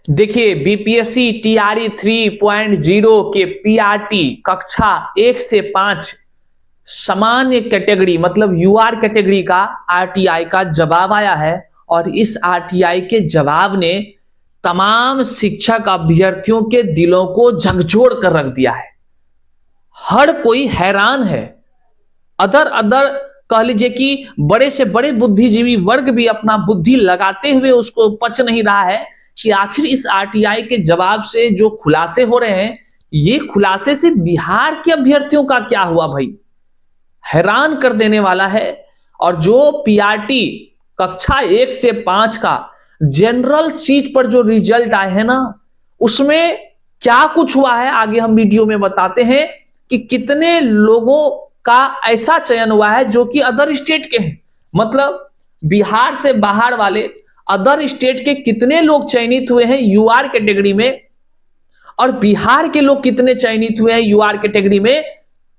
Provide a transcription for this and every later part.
देखिए, BPSC TRE 3.0 के PRT कक्षा 1 से 5 सामान्य कैटेगरी मतलब यूआर कैटेगरी का आरटीआई का जवाब आया है। और इस आरटीआई के जवाब ने तमाम शिक्षक अभ्यर्थियों के दिलों को झकझोर कर रख दिया है। हर कोई हैरान है। अदर अदर कह लीजिए कि बड़े से बड़े बुद्धिजीवी वर्ग भी अपना बुद्धि लगाते हुए उसको पच नहीं रहा है कि आखिर इस आरटीआई के जवाब से जो खुलासे हो रहे हैं, ये खुलासे से बिहार के अभ्यर्थियों का क्या हुआ भाई? हैरान कर देने वाला है। और जो पीआरटी कक्षा 1 से 5 का जनरल सीट पर जो रिजल्ट आए हैं ना, उसमें क्या कुछ हुआ है आगे हम वीडियो में बताते हैं कि कितने लोगों का ऐसा चयन हुआ है जो कि अदर स्टेट के हैं। मतलब बिहार से बाहर वाले अदर स्टेट के कितने लोग चयनित हुए हैं यूआर कैटेगरी में, और बिहार के लोग कितने चयनित हुए हैं यूआर कैटेगरी में,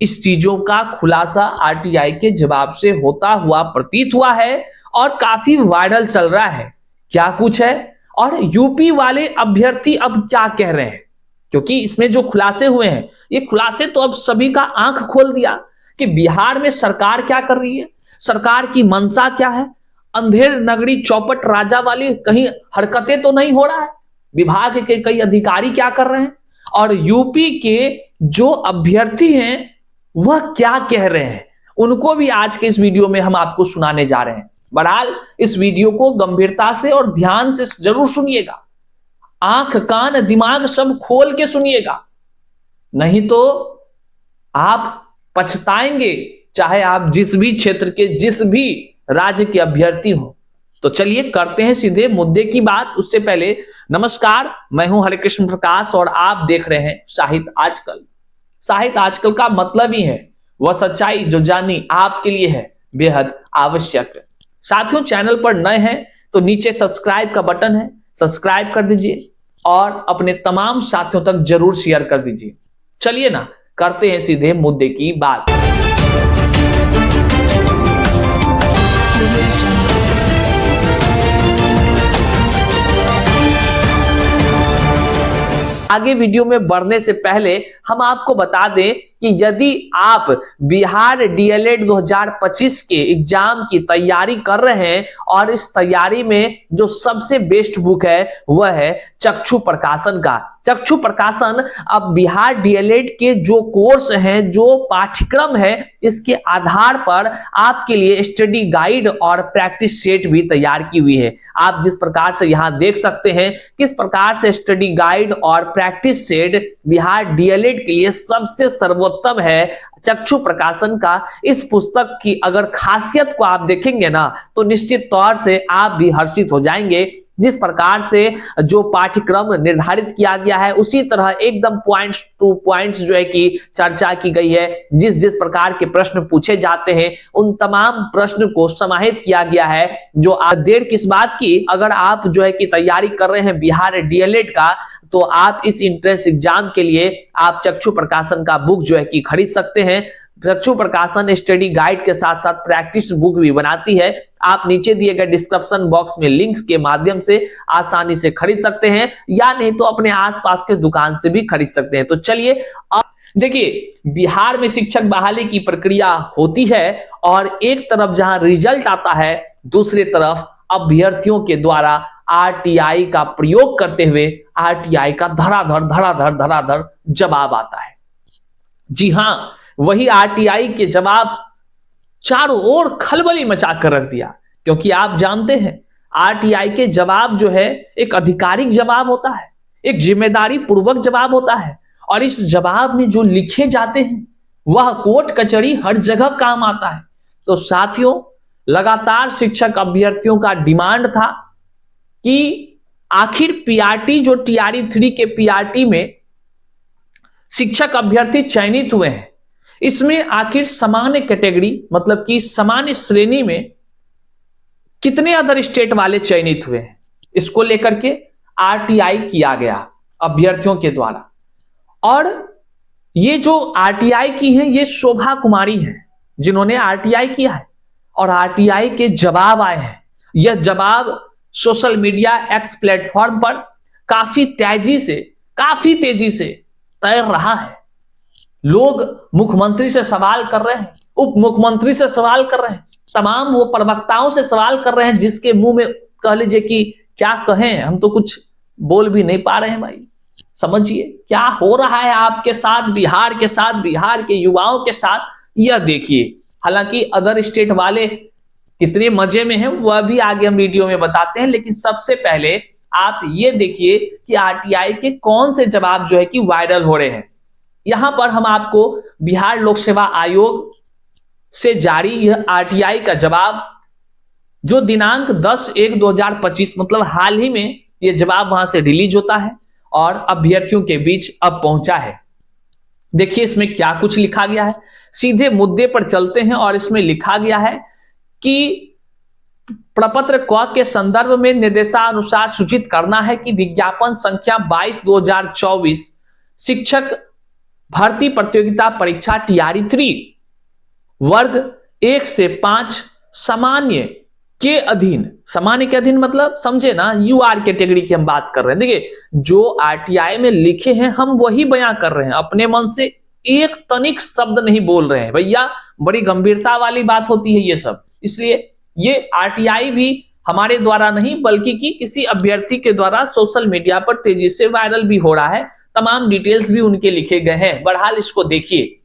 इस चीजों का खुलासा आरटीआई के जवाब से होता हुआ प्रतीत हुआ है और काफी वायरल चल रहा है। क्या कुछ है और यूपी वाले अभ्यर्थी अब क्या कह रहे हैं, क्योंकि इसमें जो खुलासे हुए हैं, ये खुलासे तो अब सभी का आंख खोल दिया कि बिहार में सरकार क्या कर रही है, सरकार की मंशा क्या है, अंधेर नगरी चौपट राजा वाली कहीं हरकतें तो नहीं हो रहा है, विभाग के कई अधिकारी क्या कर रहे हैं, और यूपी के जो अभ्यर्थी हैं वह क्या कह रहे हैं, उनको भी आज के इस वीडियो में हम आपको सुनाने जा रहे हैं। बहरहाल इस वीडियो को गंभीरता से और ध्यान से जरूर सुनिएगा, आंख कान दिमाग सब खोल के सुनिएगा, नहीं तो आप पछताएंगे, चाहे आप जिस भी क्षेत्र के जिस भी राज्य के अभ्यर्थी हो। तो चलिए करते हैं सीधे मुद्दे की बात। उससे पहले नमस्कार, मैं हूं हरिकृष्ण प्रकाश और आप देख रहे हैं साहित्य आजकल। साहित्य आजकल का मतलब ही है वह सच्चाई जो जानी आपके लिए है बेहद आवश्यक। साथियों, चैनल पर नए हैं तो नीचे सब्सक्राइब का बटन है, सब्सक्राइब कर दीजिए और अपने तमाम साथियों तक जरूर शेयर कर दीजिए। चलिए ना करते हैं सीधे मुद्दे की बात। आगे वीडियो में बढ़ने से पहले हम आपको बता दें कि यदि आप बिहार डीएलएड 2025 के एग्जाम की तैयारी कर रहे हैं और इस तैयारी में जो सबसे बेस्ट बुक है वह है चक्षु प्रकाशन का। चक्षु प्रकाशन अब बिहार डीएलएड के जो कोर्स हैं, जो पाठ्यक्रम है, इसके आधार पर आपके लिए स्टडी गाइड और प्रैक्टिस सेट भी तैयार की हुई है। आप जिस प्रकार से यहां देख सकते हैं किस प्रकार से स्टडी गाइड और प्रैक्टिस सेट बिहार डीएलएड के लिए सबसे सर्वोत्तम है चक्षु प्रकाशन का। इस पुस्तक की अगर खासियत को आप देखेंगे ना तो निश्चित तौर से आप भी हर्षित हो जाएंगे। जिस प्रकार से जो पाठ्यक्रम निर्धारित किया गया है उसी तरह एकदम पॉइंट्स टू पॉइंट्स जो है कि चर्चा की गई है। जिस जिस प्रकार के प्रश्न पूछे जाते हैं उन तमाम प्रश्न को समाहित किया गया है। जो देर किस बात की, अगर आप जो है कि तैयारी कर रहे हैं बिहार डीएलएड का तो आप इस एंट्रेंस एग्जाम के लिए आप चक्षु प्रकाशन का बुक जो है कि खरीद सकते हैं। चक्षु प्रकाशन स्टडी गाइड के साथ साथ प्रैक्टिस बुक भी बनाती है। आप नीचे दिए गए डिस्क्रिप्शन बॉक्स में लिंक्स के माध्यम से आसानी से खरीद सकते हैं या नहीं तो अपने आसपास के दुकान से भी खरीद सकते हैं। तो चलिए अब देखिए, बिहार में शिक्षक बहाली की प्रक्रिया होती है और एक तरफ जहां रिजल्ट आता है दूसरी तरफ अभ्यर्थियों के द्वारा आरटीआई का प्रयोग करते हुए आरटीआई का धड़ाधड़ जवाब आता है। जी हां, वही आरटीआई के जवाब चारों ओर खलबली मचा कर रख दिया, क्योंकि आप जानते हैं आरटीआई के जवाब जो है एक आधिकारिक जवाब होता है, एक जिम्मेदारी पूर्वक जवाब होता है, और इस जवाब में जो लिखे जाते हैं वह कोर्ट कचहरी हर जगह काम आता है। तो साथियों, लगातार शिक्षक अभ्यर्थियों का डिमांड था कि आखिर पीआरटी जो टीआरई 3 के पीआरटी में शिक्षक अभ्यर्थी चयनित हुए हैं, इसमें आखिर सामान्य कैटेगरी मतलब कि सामान्य श्रेणी में कितने अदर स्टेट वाले चयनित हुए हैं, इसको लेकर के आरटीआई किया गया अभ्यर्थियों के द्वारा। और ये जो आरटीआई की हैं ये शोभा कुमारी हैं जिन्होंने आरटीआई किया है और आरटीआई के जवाब आए हैं। यह जवाब सोशल मीडिया एक्स प्लेटफॉर्म पर काफी तेजी से तैर रहा है। लोग मुख्यमंत्री से सवाल कर रहे हैं, उप मुख्यमंत्री से सवाल कर रहे हैं, तमाम वो प्रवक्ताओं से सवाल कर रहे हैं, जिसके मुंह में कह लीजिए कि क्या कहें, हम तो कुछ बोल भी नहीं पा रहे हैं। भाई समझिए क्या हो रहा है आपके साथ, बिहार के साथ, बिहार के युवाओं के साथ, यह देखिए। हालांकि अदर स्टेट वाले कितने मजे में हैं वह भी आगे हम वीडियो में बताते हैं, लेकिन सबसे पहले आप ये देखिए कि आरटीआई के कौन से जवाब जो है कि वायरल हो रहे हैं। यहां पर हम आपको बिहार लोक सेवा आयोग से जारी यह आरटीआई का जवाब, जो दिनांक 10/1/2025 मतलब हाल ही में यह जवाब वहां से रिलीज होता है और अभ्यर्थियों के बीच अब पहुंचा है। देखिए इसमें क्या कुछ लिखा गया है, सीधे मुद्दे पर चलते हैं। और इसमें लिखा गया है कि प्रपत्र क के संदर्भ में निर्देशानुसार सूचित करना है कि विज्ञापन संख्या 22/2024 शिक्षक भर्ती प्रतियोगिता परीक्षा टीआरई 3 वर्ग 1 से 5 सामान्य के अधीन मतलब समझे ना, यूआर कैटेगरी की हम बात कर रहे हैं। देखिए जो आरटीआई में लिखे हैं हम वही बयां कर रहे हैं, अपने मन से एक तनिक शब्द नहीं बोल रहे हैं भैया, बड़ी गंभीरता वाली बात होती है ये सब। इसलिए ये आरटीआई भी हमारे द्वारा नहीं बल्कि कि किसी अभ्यर्थी के द्वारा सोशल मीडिया पर तेजी से वायरल भी हो रहा है, तमाम डिटेल्स भी उनके लिखे गए हैं। बहरहाल इसको देखिए,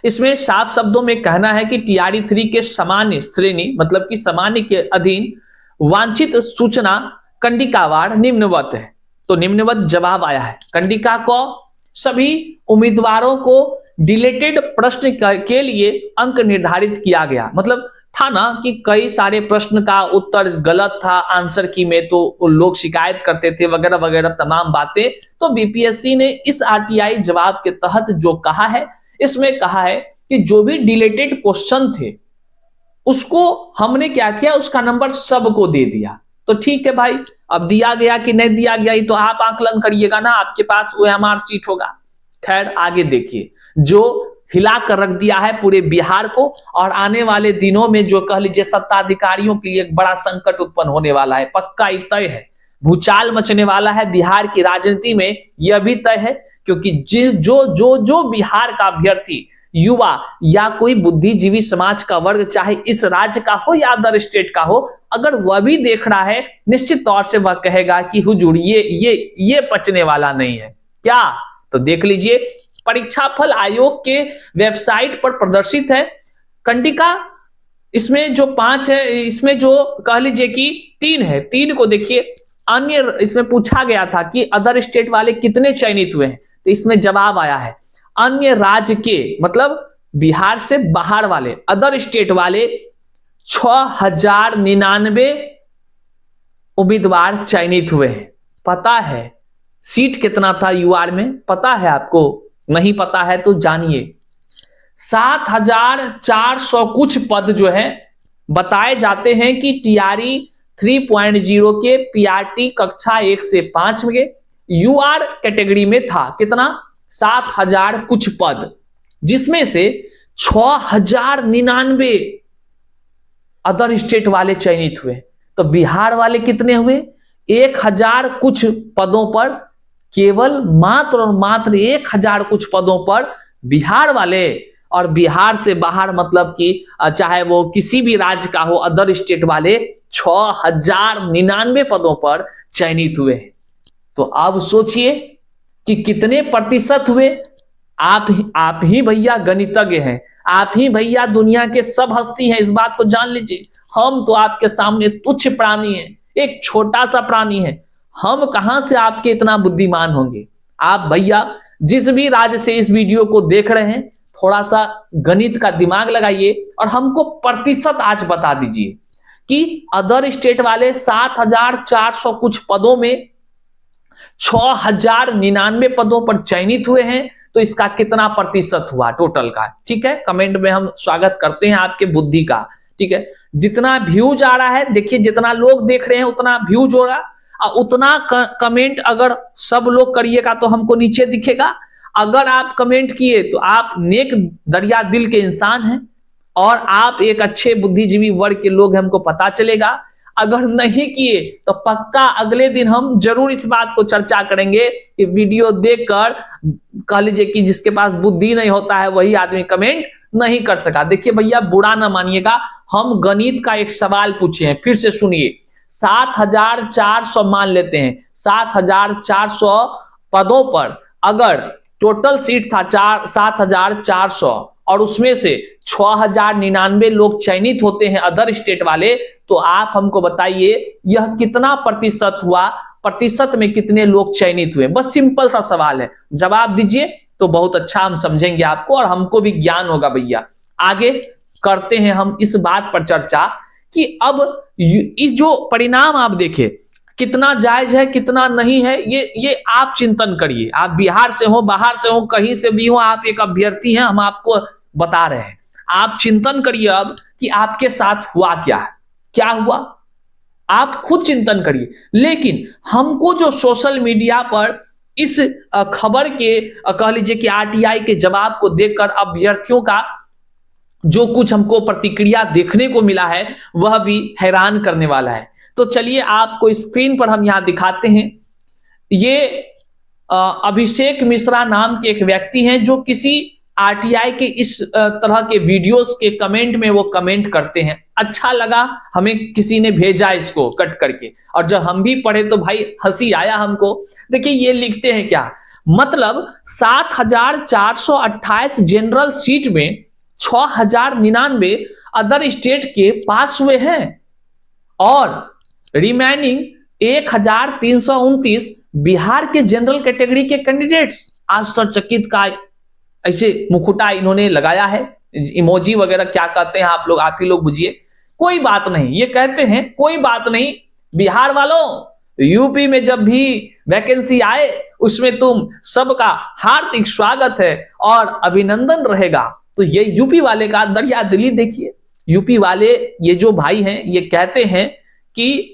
इसमें साफ शब्दों में कहना है कि टीआरई 3 के सामान्य श्रेणी मतलब कि सामान्य के अधीन वांछित सूचना कंडिकावार निम्नवत है। तो निम्नवत जवाब आया है। कंडिका को सभी उम्मीदवारों को डिलेटेड प्रश्न के लिए अंक निर्धारित किया गया। मतलब था ना कि कई सारे प्रश्न का उत्तर गलत था आंसर की में, तो लोग शिकायत करते थे वगैरह वगैरह तमाम बातें। तो बीपीएससी ने इस आरटीआई जवाब के तहत जो कहा है, इसमें कहा है कि जो भी डिलेटेड क्वेश्चन थे उसको हमने क्या किया, उसका नंबर सबको दे दिया। तो ठीक है भाई, अब दिया गया कि नहीं दिया गया ये तो आप आकलन करिएगा ना, आपके पास ओएमआर सीट होगा। खैर आगे देखिए, जो हिला कर रख दिया है पूरे बिहार को, और आने वाले दिनों में जो कह लीजिए सत्ताधिकारियों के लिए एक बड़ा संकट उत्पन्न होने वाला है, पक्का ही तय है। भूचाल मचने वाला है बिहार की राजनीति में, यह भी तय है। क्योंकि जो बिहार का अभ्यर्थी युवा या कोई बुद्धिजीवी समाज का वर्ग, चाहे इस राज्य का हो या अदर स्टेट का हो, अगर वह भी देख रहा है निश्चित तौर से वह कहेगा कि हुजूर ये पचने वाला नहीं है क्या। तो देख लीजिए, परीक्षाफल आयोग के वेबसाइट पर प्रदर्शित है कंडिका। इसमें जो 5 है, इसमें जो कह लीजिए कि 3 है, 3 को देखिए। अन्य इसमें पूछा गया था कि अदर स्टेट वाले कितने चयनित हुए हैं, तो इसमें जवाब आया है अन्य राज्य के मतलब बिहार से बाहर वाले अदर स्टेट वाले 6099 उम्मीदवार चयनित हुए हैं। पता है सीट कितना था यूआर में, पता है आपको? नहीं पता है तो जानिए, 7400 कुछ पद जो है बताए जाते हैं कि टीआरई 3.0 के पीआरटी कक्षा 1 से 5 में यूआर कैटेगरी में था। कितना? 7000 कुछ पद, जिसमें से 6099 अदर स्टेट वाले चयनित हुए। तो बिहार वाले कितने हुए? 1000 कुछ पदों पर, केवल मात्र और मात्र 1000 कुछ पदों पर बिहार वाले, और बिहार से बाहर मतलब कि चाहे वो किसी भी राज्य का हो, अदर स्टेट वाले 6099 पदों पर चयनित हुए। तो अब सोचिए कि कितने प्रतिशत हुए। आप ही भैया गणितज्ञ हैं, आप ही भैया दुनिया के सब हस्ती हैं, इस बात को जान लीजिए। हम तो आपके सामने तुच्छ प्राणी हैं, एक छोटा सा प्राणी है। हम कहां से आपके इतना बुद्धिमान होंगे। आप भैया जिस भी राज्य से इस वीडियो को देख रहे हैं, थोड़ा सा गणित का दिमाग लगाइए और हमको प्रतिशत आज बता दीजिए कि अदर स्टेट वाले 7400 कुछ पदों में 6099 पदों पर चयनित हुए हैं, तो इसका कितना प्रतिशत हुआ टोटल का? ठीक है, कमेंट में हम स्वागत करते हैं आपके बुद्धि का। ठीक है, जितना व्यूज आ रहा है, देखिए जितना लोग देख रहे हैं उतना व्यूज होगा, और उतना कमेंट अगर सब लोग करिएगा तो हमको नीचे दिखेगा। अगर आप कमेंट किए तो आप नेक दरिया दिल के इंसान हैं और आप एक अच्छे बुद्धिजीवी वर्ग के लोग हैं, हमको पता चलेगा। अगर नहीं किए तो पक्का अगले दिन हम जरूर इस बात को चर्चा करेंगे कि वीडियो देखकर कह लीजिए कि जिसके पास बुद्धि नहीं होता है वही आदमी कमेंट नहीं कर सका। देखिए भैया बुरा ना मानिएगा, हम गणित का एक सवाल पूछे हैं, फिर से सुनिए। 7400 मान लेते हैं, 7400 पदों पर अगर टोटल सीट था 7400 और उसमें से 6099 लोग चयनित होते हैं अदर स्टेट वाले, तो आप हमको बताइए यह कितना प्रतिशत हुआ, प्रतिशत में कितने लोग चयनित हुए। बस सिंपल सा सवाल है, जवाब दीजिए तो बहुत अच्छा हम समझेंगे आपको और हमको भी ज्ञान होगा। भैया आगे करते हैं हम इस बात पर चर्चा कि अब इस जो परिणाम आप देखें कितना जायज है कितना नहीं है, ये आप चिंतन करिए। आप बिहार से हो, बाहर से हो, कहीं से भी हो, आप एक अभ्यर्थी हैं, हम आपको बता रहे हैं। आप चिंतन करिए अब कि आपके साथ हुआ क्या है, क्या हुआ, आप खुद चिंतन करिए। लेकिन हमको जो सोशल मीडिया पर इस खबर के कह लीजिए कि आरटीआई के जवाब को देखकर अभ्यर्थियों का जो कुछ हमको प्रतिक्रिया देखने को मिला है वह भी हैरान करने वाला है। तो चलिए आपको स्क्रीन पर हम यहां दिखाते हैं। ये अभिषेक मिश्रा नाम के एक व्यक्ति हैं जो किसी आरटीआई के इस तरह के वीडियोस के कमेंट में वो कमेंट करते हैं। अच्छा लगा, हमें किसी ने भेजा इसको कट करके और जब हम भी पढ़े तो भाई हंसी आया हमको। देखिए ये लिखते हैं क्या, मतलब 7428 जनरल सीट में 6099 अदर स्टेट के पास हुए हैं और रिमेनिंग 1329 बिहार के जनरल कैटेगरी के कैंडिडेट्स। आश्चर्यचकित का ऐसे मुखुटा इन्होंने लगाया है, इमोजी वगैरह क्या कहते हैं आप लोग, आप ही लोग बुझिए। कोई बात नहीं, ये कहते हैं कोई बात नहीं बिहार वालों, यूपी में जब भी वैकेंसी आए उसमें तुम सबका हार्दिक स्वागत है और अभिनंदन रहेगा। तो ये यूपी वाले का दरिया दिली देखिए। यूपी वाले ये जो भाई हैं ये कहते हैं कि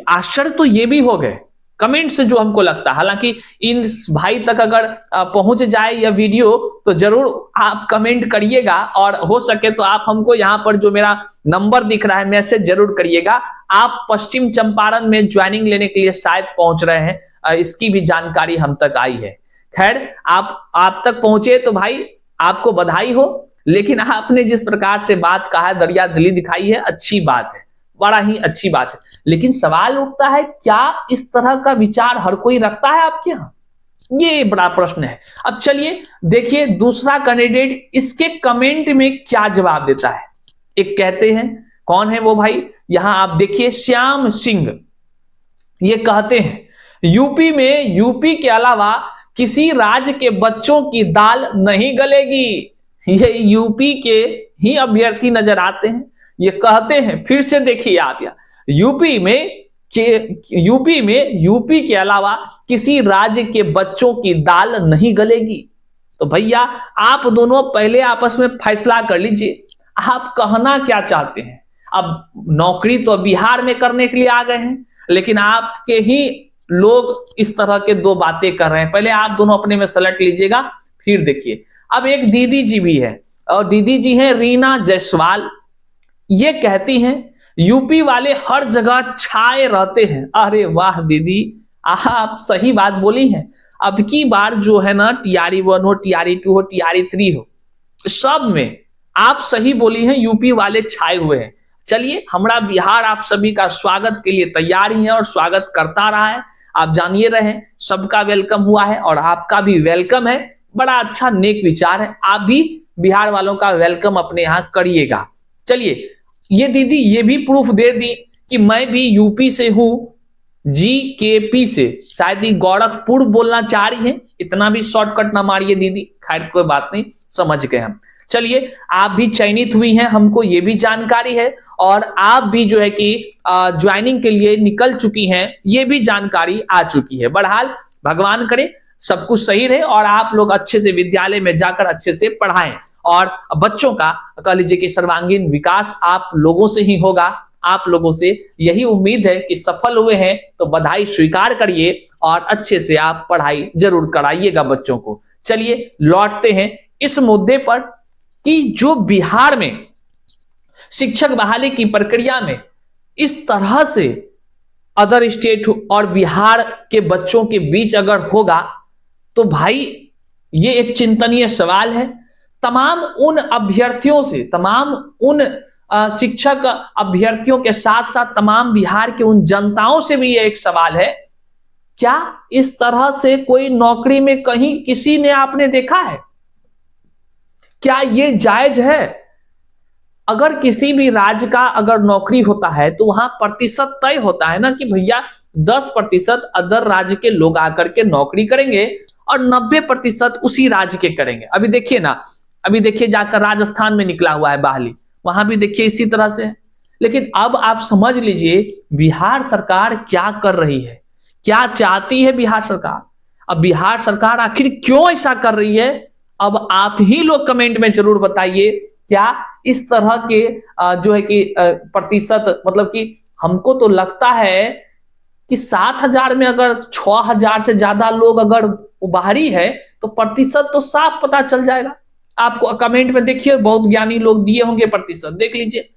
आश्चर्य तो ये भी हो गए कमेंट से जो हमको लगता है। हालांकि इन भाई तक अगर पहुंच जाए यह वीडियो तो जरूर आप कमेंट करिएगा और हो सके तो आप हमको यहाँ पर जो मेरा नंबर दिख रहा है मैसेज जरूर करिएगा। आप पश्चिम चंपारण में ज्वाइनिंग लेने के लिए शायद पहुंच रहे हैं, इसकी भी जानकारी हम तक आई है। खैर आप तक पहुंचे तो भाई आपको बधाई हो, लेकिन आपने जिस प्रकार से बात कहा है, दरिया दिली दिखाई है, अच्छी बात है, बड़ा ही अच्छी बात है। लेकिन सवाल उठता है क्या इस तरह का विचार हर कोई रखता है आपके यहां, ये बड़ा प्रश्न है। अब चलिए देखिए दूसरा कैंडिडेट इसके कमेंट में क्या जवाब देता है। एक कहते हैं, कौन है वो भाई, यहां आप देखिए श्याम सिंह, ये कहते हैं यूपी में यूपी के अलावा किसी राज्य के बच्चों की दाल नहीं गलेगी। ये यूपी के ही अभ्यर्थी नजर आते हैं, ये कहते हैं। फिर से देखिए आप यहाँ यूपी में यूपी के अलावा किसी राज्य के बच्चों की दाल नहीं गलेगी। तो भैया आप दोनों पहले आपस में फैसला कर लीजिए, आप कहना क्या चाहते हैं। अब नौकरी तो बिहार में करने के लिए आ गए हैं, लेकिन आपके ही लोग इस तरह के दो बातें कर रहे हैं। पहले आप दोनों अपने में सलट लीजिएगा फिर देखिए। अब एक दीदी जी भी है और दीदी जी हैं रीना जायसवाल, ये कहती हैं यूपी वाले हर जगह छाए रहते हैं। अरे वाह दीदी, आप सही बात बोली हैं। अब की बार जो है ना टीआरई 1 हो, टीआरई 2 हो, टीआरई 3 हो, सब में आप सही बोली हैं, यूपी वाले छाए हुए हैं। चलिए हमारा बिहार आप सभी का स्वागत के लिए तैयार ही है और स्वागत करता रहा है। आप जानिए रहे सबका वेलकम हुआ है और आपका भी वेलकम है। बड़ा अच्छा नेक विचार है, आप भी बिहार वालों का वेलकम अपने यहाँ करिएगा। चलिए ये दीदी ये भी प्रूफ दे दी कि मैं भी यूपी से हूं, GKP से, शायद ही गोरखपुर बोलना चाह रही है। इतना भी शॉर्टकट ना मारिए दीदी, खैर कोई बात नहीं, समझ गए हम। चलिए आप भी चयनित हुई हैं, हमको ये भी जानकारी है और आप भी जो है कि ज्वाइनिंग के लिए निकल चुकी हैं, ये भी जानकारी आ चुकी है। बहरहाल भगवान करे सब कुछ सही रहे और आप लोग अच्छे से विद्यालय में जाकर अच्छे से पढ़ाएं और बच्चों का कह लीजिए कि सर्वांगीण विकास आप लोगों से ही होगा। आप लोगों से यही उम्मीद है कि सफल हुए हैं तो बधाई स्वीकार करिए और अच्छे से आप पढ़ाई जरूर कराइएगा बच्चों को। चलिए लौटते हैं इस मुद्दे पर कि जो बिहार में शिक्षक बहाली की प्रक्रिया में इस तरह से अदर स्टेट और बिहार के बच्चों के बीच अगर होगा तो भाई ये एक चिंतनीय सवाल है। तमाम उन अभ्यर्थियों से, तमाम उन शिक्षक अभ्यर्थियों के साथ साथ तमाम बिहार के उन जनताओं से भी ये एक सवाल है, क्या इस तरह से कोई नौकरी में कहीं किसी ने आपने देखा है? क्या ये जायज है? अगर किसी भी राज्य का अगर नौकरी होता है तो वहां प्रतिशत तय होता है ना कि भैया 10% अदर राज्य के लोग आकर के नौकरी करेंगे और 90% उसी राज्य के करेंगे। अभी देखिए ना, अभी देखिए जाकर राजस्थान में निकला हुआ है बहाली, वहां भी देखिए इसी तरह से है। लेकिन अब आप समझ लीजिए बिहार सरकार क्या कर रही है, क्या चाहती है बिहार सरकार। अब बिहार सरकार आखिर क्यों ऐसा कर रही है, अब आप ही लोग कमेंट में जरूर बताइए। क्या इस तरह के जो है कि प्रतिशत, मतलब कि हमको तो लगता है कि 7,000 में अगर 6,000 से ज्यादा लोग अगर बाहरी है तो प्रतिशत तो साफ पता चल जाएगा। आपको कमेंट में देखिए, बहुत ज्ञानी लोग दिए होंगे प्रतिशत, देख लीजिए।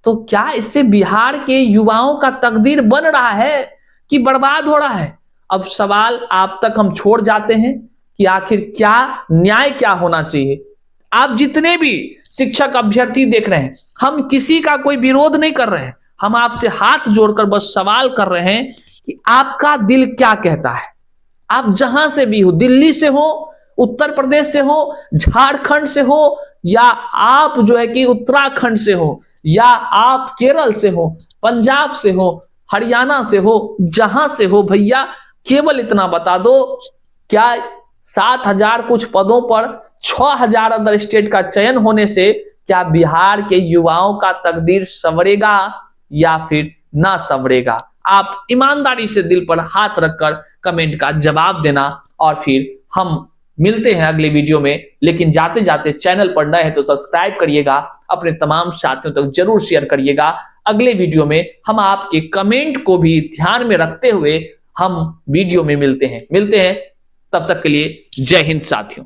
तो क्या इससे बिहार के युवाओं का तकदीर बन रहा है कि बर्बाद हो रहा है? अब सवाल आप तक हम छोड़ जाते हैं कि आखिर क्या न्याय क्या होना चाहिए। आप जितने भी शिक्षक अभ्यर्थी देख रहे हैं, हम किसी का कोई विरोध नहीं कर रहे हैं, हम आपसे हाथ जोड़कर बस सवाल कर रहे हैं कि आपका दिल क्या कहता है। आप जहां से भी हो, दिल्ली से हो, उत्तर प्रदेश से हो, झारखंड से हो, या आप जो है कि उत्तराखंड से हो, या आप केरल से हो, पंजाब से हो, हरियाणा से हो, जहां से हो भैया, केवल इतना बता दो, क्या 7,000 कुछ पदों पर 6,000 अदर स्टेट का चयन होने से क्या बिहार के युवाओं का तकदीर संवरेगा या फिर ना संवरेगा? आप ईमानदारी से दिल पर हाथ रखकर कमेंट का जवाब देना, और फिर हम मिलते हैं अगले वीडियो में। लेकिन जाते जाते चैनल पर नए हैं तो सब्सक्राइब करिएगा, अपने तमाम साथियों तक जरूर शेयर करिएगा। अगले वीडियो में हम आपके कमेंट को भी ध्यान में रखते हुए हम वीडियो में मिलते हैं। तब तक के लिए जय हिंद साथियों।